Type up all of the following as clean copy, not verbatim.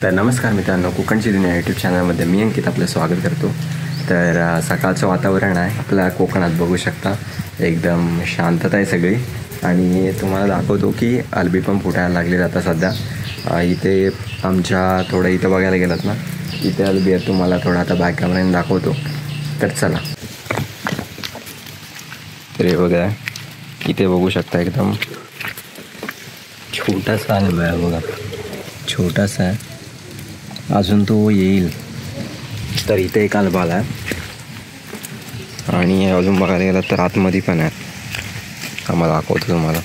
तर नमस्कार मित्रांनो, कोकणची दुनिया यूट्यूब चॅनलमध्ये मी अंकित आपलं स्वागत करतो। तर सकाळचं वातावरण आहे आपल्या कोकणात, बघू शकता एकदम शांतता आहे सगळी। आणि तुम्हाला दाखवतो की अल्बी पण फुटायला लागले आता सध्या। इथे आमच्या थोडं इथं बघायला गेलात ना, इथे अल्बी आहे, तुम्हाला थोडं आता बॅक कॅमेऱ्याने दाखवतो। तर चला, तर हे बघा, इथे बघू शकता एकदम छोटासा अल्बी आहे बघा, छोटासा आहे, अजून तो येईल। तर इथे एक अल्बा आला आहे आणि अजून बघायला गेलं तर आतमध्ये पण आहे, आम्हाला दाखवतो तुम्हाला।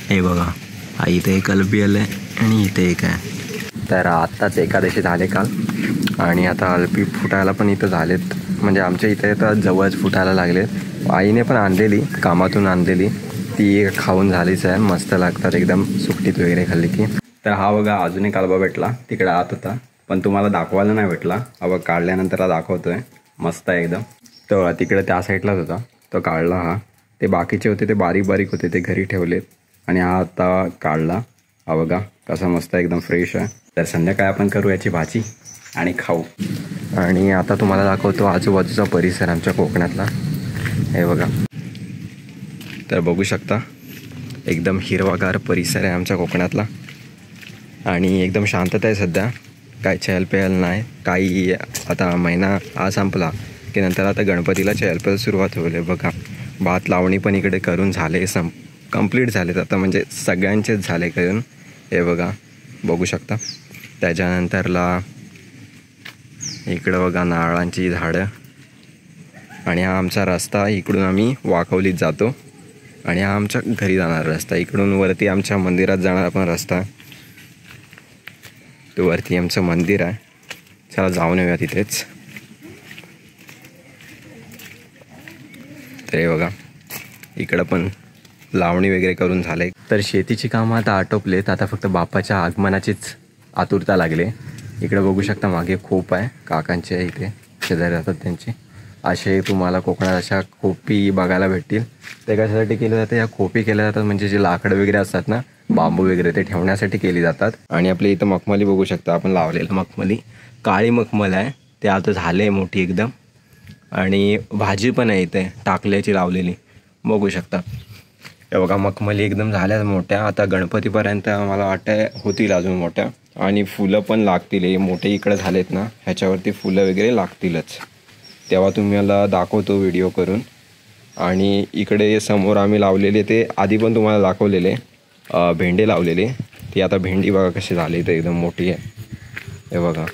हे बघा, इथे एक अल्बी आलं आहे आणि इथे एक आहे। तर आत्ताच एकादशी झाले काल आणि आता अल्बी फुटायला पण इथं झालेत, म्हणजे आमच्या इथे तर जवळच फुटायला लागलेत। आईने पण आणलेली, कामातून आणलेली, ती खाऊन झालीच आहे, मस्त लागतात एकदम सुकटीत वगैरे खाल्ली की। तर हा बघा अजून एक अल्बा भेटला, तिकडे आत होता पण तुम्हाला दाखवायला नाही भेटला, हा बघ काढल्यानंतर दाखवतोय, मस्त आहे एकदम। तर तिकडे त्या साईडलाच होता, तो काढला हा। ते बाकीचे होते ते बारीक बारीक होते, ते घरी ठेवलेत आणि हा आता काढला। हा बघा कसा मस्त एकदम फ्रेश आहे। तर संध्याकाळी आपण करू याची भाजी आणि खाऊ। आणि आता तुम्हाला दाखवतो आजूबाजूचा परिसर आमच्या कोकणातला, हे बघा। तर बघू शकता एकदम हिरवागार परिसर आहे आमच्या कोकणातला आणि एकदम शांतता आहे सध्या, काय चहल पहल नाही काही। आता महिना हा संपला की नंतर आता गणपतीला चहल पहल सुरुवात होईल। बघा भात लावणी पण इकडे करून झाले, कंप्लीट झालेत आता, म्हणजे सगळ्यांचेच झाले करून। हे बघा बघू शकता, त्याच्यानंतरला इकडं बघा नारळांची झाडं आणि हा आमचा रस्ता, इकडून आम्ही वाकवलीत जातो आणि हा आमच्या घरी जाणारा रस्ता, इकडून वरती आमच्या मंदिरात जाणारा पण रस्ता, तो वरती आमचं मंदिर आहे। चला जाऊन येऊया तिथेच। तर हे बघा इकडं पण लावणी वगैरे करून झाले। तर शेतीची कामं आता आटोपलेत, आता फक्त बाप्पाच्या आगमनाचीच आतुरता लागले। इकडे बघू शकता मागे खोप आहे काकांचे, इथे शेजारी राहतात त्यांची। असे तुम्हाला कोकणात अशा खोपी बघायला भेटतील। ते कशासाठी केले जाते, या खोपी केल्या जातात म्हणजे जे लाकडं वगैरे असतात ना, बांबू वगैरे, ते ठेवण्यासाठी केली जातात। आणि आपल्या इथं मखमली बघू शकता आपण लावलेलं, मखमली काळी मखमल आहे, ते आता झाले मोठी एकदम। आणि भाजी पण आहे इथे टाकल्याची लावलेली, बघू शकता। हे बघा मखमली एकदम झाल्या मोठ्या, आता गणपतीपर्यंत मला वाटतं होतील अजून मोठ्या। आणि फुलं पण लागतील, हे मोठे इकडे झालेत ना, ह्याच्यावरती फुलं वगैरे लागतीलच, तेव्हा तुम्हाला दाखवतो व्हिडिओ करून। आणि इकडे समोर आम्ही लावलेले, ते आधी पण तुम्हाला दाखवलेले, भेंडे लावलेले, ती आता भेंडी बघा कशी झाली, तर एकदम मोठी आहे, हे बघा।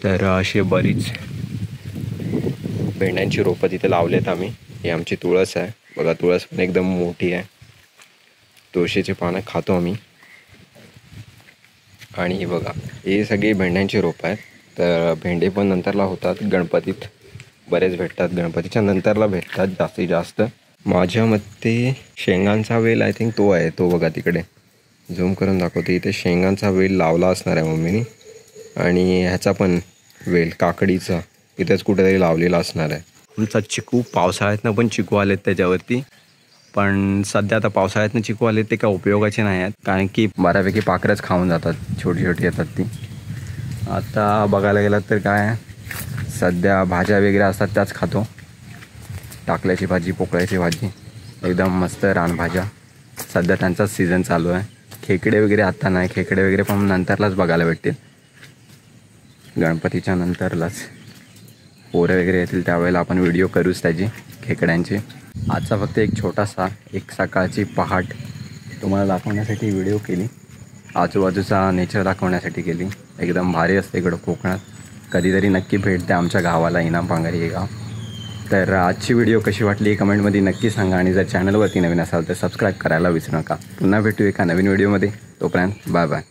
तर अशी बरीच भेंड्यांची रोपं तिथे लावलेत आम्ही। ही आमची तुळस आहे बघा, तुळस पण एकदम मोठी आहे, तुळशीची पानं खातो आम्ही। आणि हे बघा हे सगळी भेंड्यांची रोपं आहेत। तर भेंडे पण नंतरला होतात, गणपतीत बरेच भेटतात, गणपतीच्या नंतरला भेटतात जास्तीत जास्त। माझ्या मते शेंगांचा वेल आय थिंक तो आहे, तो बघा तिकडे झूम करून दाखवतो, इथे शेंगांचा वेल लावला असणार आहे मम्मीने। आणि ह्याचा पण वेल काकडीचा इथेच कुठेतरी लावलेला असणार आहे। आमचा चिकू पावसाळ्यातनं पण चिकू आलेत त्याच्यावरती, पण सध्या आता पावसाळ्यातनं चिकू आलेत ते काय उपयोगाचे नाही आहेत, कारण की बऱ्यापैकी पाखरंच खाऊन जातात, छोटी छोटी येतात ती। आता बघायला गेलात तर काय सध्या भाज्या वगैरे असतात त्याच खातो, टाकल्याची भाजी, पोकळ्याची भाजी, एकदम मस्त रानभाज्या, सध्या त्यांचाच सीझन चालू आहे। खेकडे वगैरे आत्ता नाही, खेकडे वगैरे पण नंतरलाच बघायला भेटतील, गणपतीच्या नंतरलाच। पोरं वगैरे येतील त्यावेळेला आपण व्हिडिओ करूच त्याची, खेकड्यांची। आजचा फक्त एक छोटासा, एक सकाळची पहाट तुम्हाला दाखवण्यासाठी व्हिडिओ केली, आजूबाजूचा नेचर दाखवण्यासाठी केली। एकदम भारी असते इकडं कोकणात, कधीतरी नक्की भेट द्या आमच्या गावाला, इनामपांगरी हे गाव। तर आजची व्हिडिओ कशी वाटली कमेंटमध्ये नक्की सांगा, आणि जर चॅनलवरती नवीन असाल तर सबस्क्राईब करायला विसरू नका। पुन्हा भेटू एका नवीन व्हिडिओमध्ये, तोपर्यंत बाय बाय।